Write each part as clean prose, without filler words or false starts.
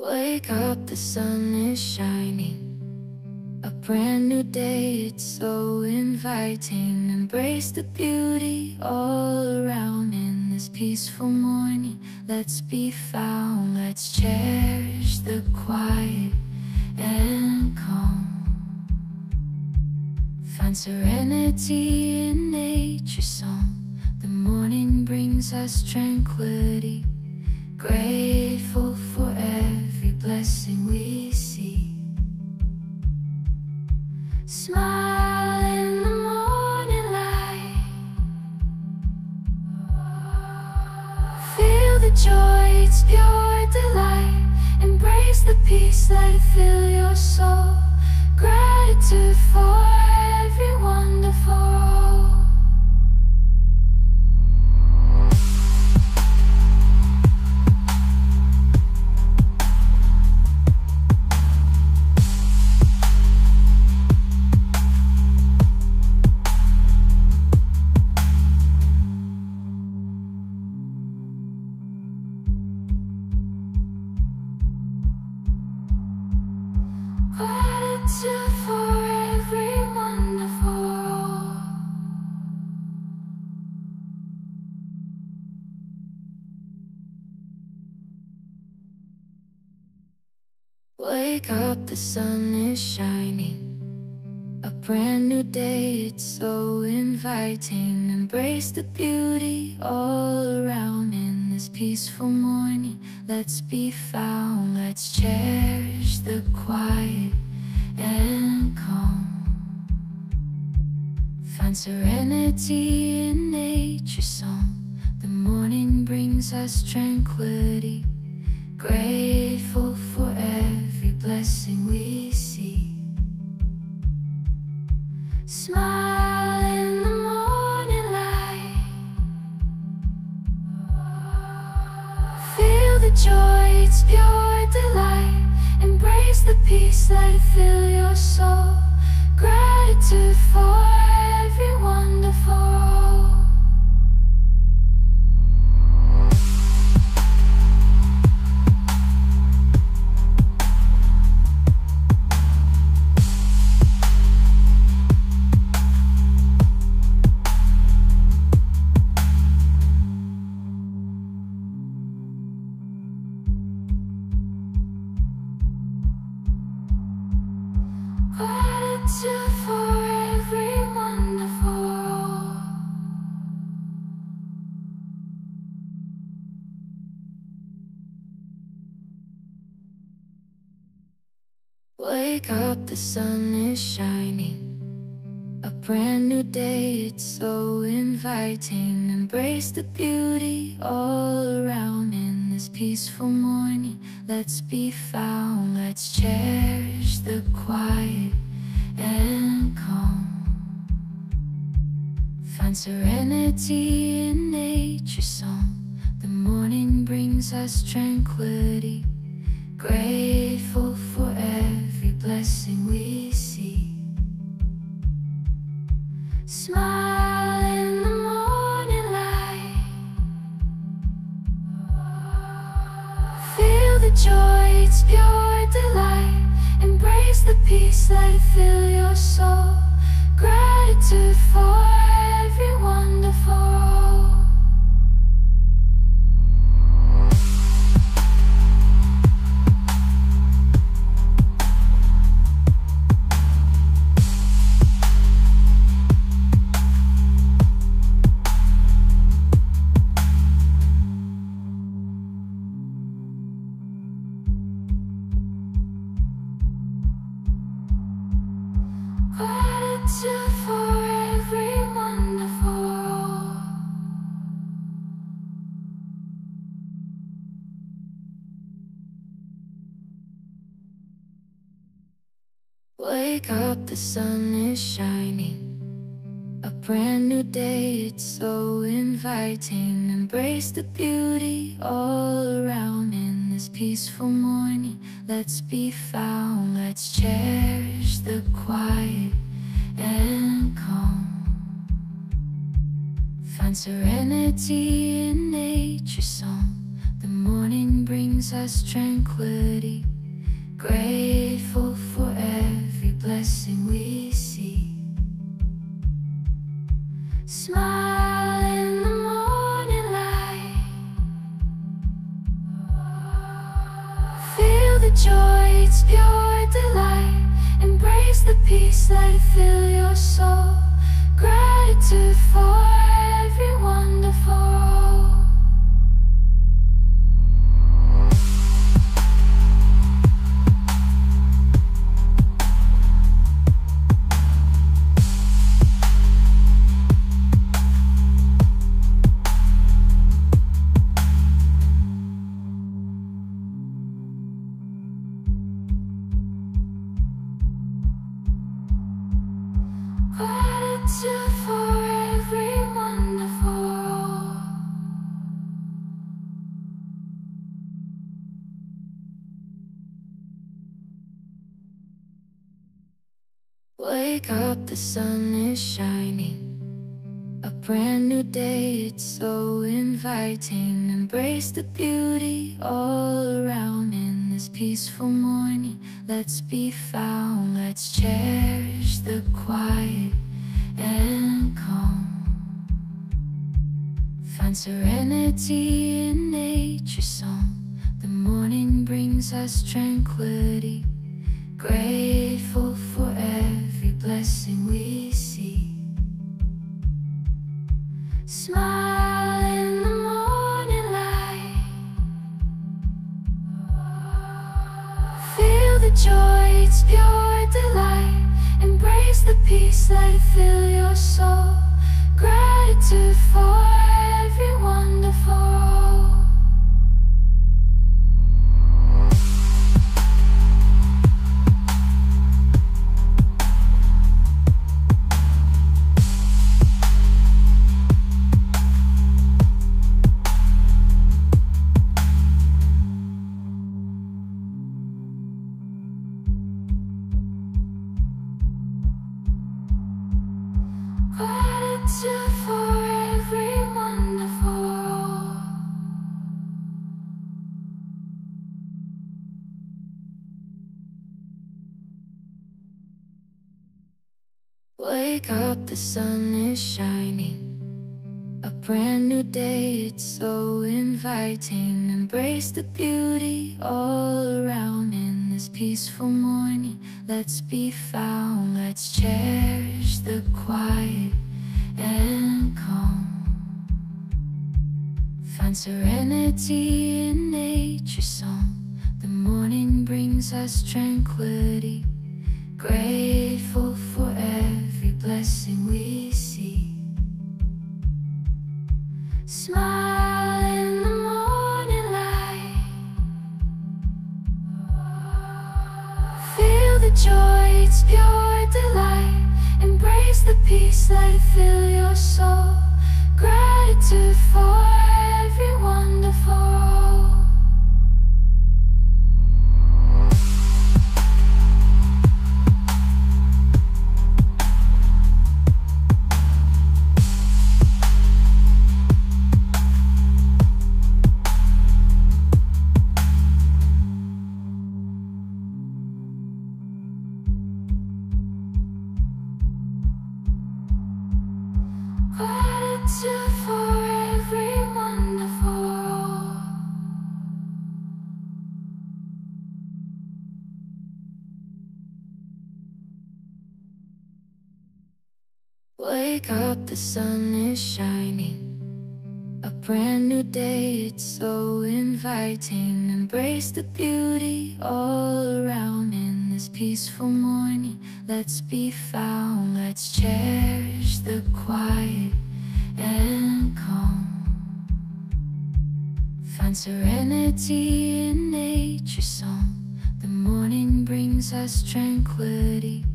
Wake up, the sun is shining. A brand new day, it's so inviting. Embrace the beauty all around in this peaceful morning. Let's be found, let's cherish the quiet and calm. Find serenity in nature's song. The morning brings us tranquility. Grateful for every blessing we see. Smile in the morning light. Feel the joy, it's pure delight. Embrace the peace, let it fill your soul. Gratitude for every wonderful. Gratitude for every wonderful. Wake up, the sun is shining. A brand new day, it's so inviting. Embrace the beauty all around in this peaceful morning. Let's be found, let's cherish the quiet and calm. Find serenity in nature's song. The morning brings us tranquility. Grateful for every blessing we see. Smile in the morning light. Feel the joy, it's pure delight. Embrace the peace, let it fill your soul. Gratitude for every wonderful. Gratitude for every wonderful. Wake up, the sun is shining. A brand new day, it's so inviting. Embrace the beauty all around in this peaceful morning. Let's be found, let's cherish the quiet and calm. Find serenity in nature's song. The morning brings us tranquility. Grateful for every blessing we see. Smile in the morning light. Feel the joy, it's pure delight. Embrace the peace, let it fill your soul. Gratitude for every wonderful. Gratitude for every wonderful. Wake up, the sun is shining. A brand new day, it's so inviting. Embrace the beauty all around in this peaceful morning. Let's be found, let's cherish the quiet and calm. Find serenity in nature's song. The morning brings us tranquility. Grateful for every blessing we see. Smile in the morning light. Feel the joy, it's pure delight. Embrace the peace, let it fill your soul. Gratitude for every wonderful. Gratitude for every wonderful. Wake up, the sun is shining. A brand new day, it's so inviting. Embrace the beauty all around in this peaceful morning. Let's be found, let's cherish the quiet and calm. Find serenity in nature's song. The morning brings us tranquility. Grateful for every blessing we see. Smile in the morning light. Feel the joy, it's pure delight. Embrace the peace, let it fill your soul. Gratitude for every wonderful. Gratitude for every wonderful. Wake up, the sun is shining. A brand new day, it's so inviting. Embrace the beauty all around in this peaceful morning. Let's be found, let's cherish the quiet and calm. Find serenity in nature's song. The morning brings us tranquility. Grateful for every blessing we see. Smile in the morning light. Feel the joy, it's pure delight. Embrace the peace, let it fill your soul. Gratitude for every wonderful. Gratitude for every wonderful. Wake up, the sun is shining. A brand new day, it's so inviting. Embrace the beauty all around in this peaceful morning. Let's be found, let's cherish the quiet and calm. Find serenity in nature's song. The morning brings us tranquility.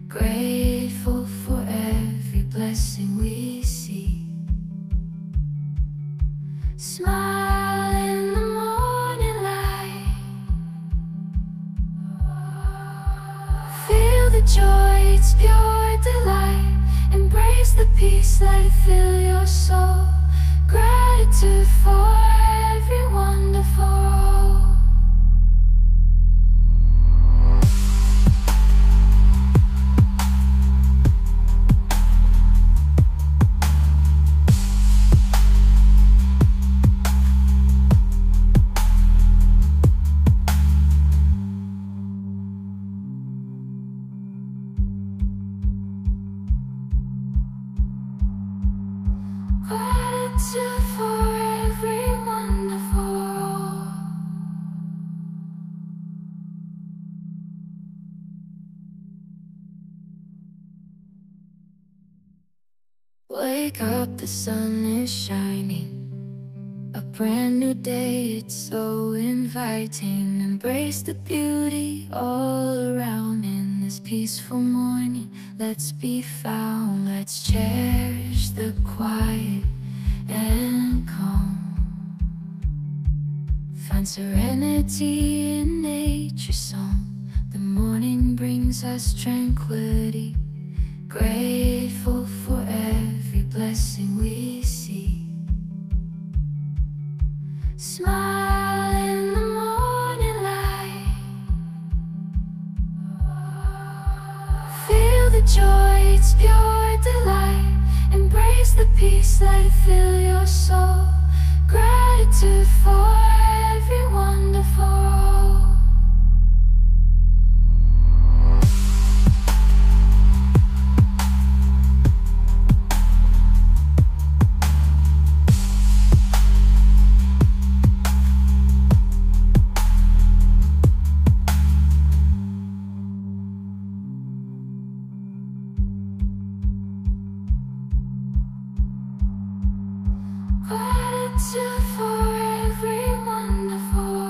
Grateful for every blessing we see. Smile in the morning light. Feel the joy, it's pure delight. Embrace the peace, let it fill your soul. Gratitude for every wonderful. Wake up, the sun is shining. A brand new day, it's so inviting. Embrace the beauty all around. In this peaceful morning, let's be found. Let's cherish the quiet and calm. Find serenity in nature's song. The morning brings us tranquility. Grateful for every blessing we see. Smile in the morning light. Feel the joy, it's pure delight. Embrace the peace, let it fill your soul. Gratitude for every wonderful. Gratitude for every wonderful.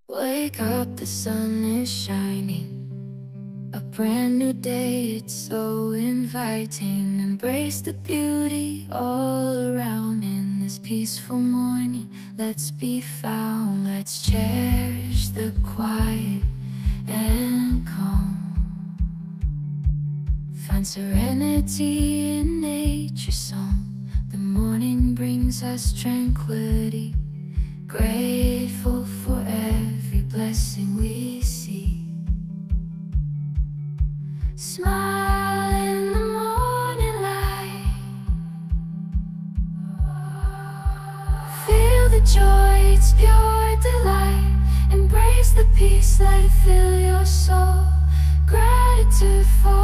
Wake up, the sun is shining. A brand new day, it's so inviting. Embrace the beauty all around. In this peaceful morning, let's be found. Let's cherish the quiet and calm. Find serenity in nature's song. The morning brings us tranquility. Grateful for every blessing we see. Smile in the morning light. Feel the joy, it's pure delight. Embrace the peace, let it fill your soul. Gratitude for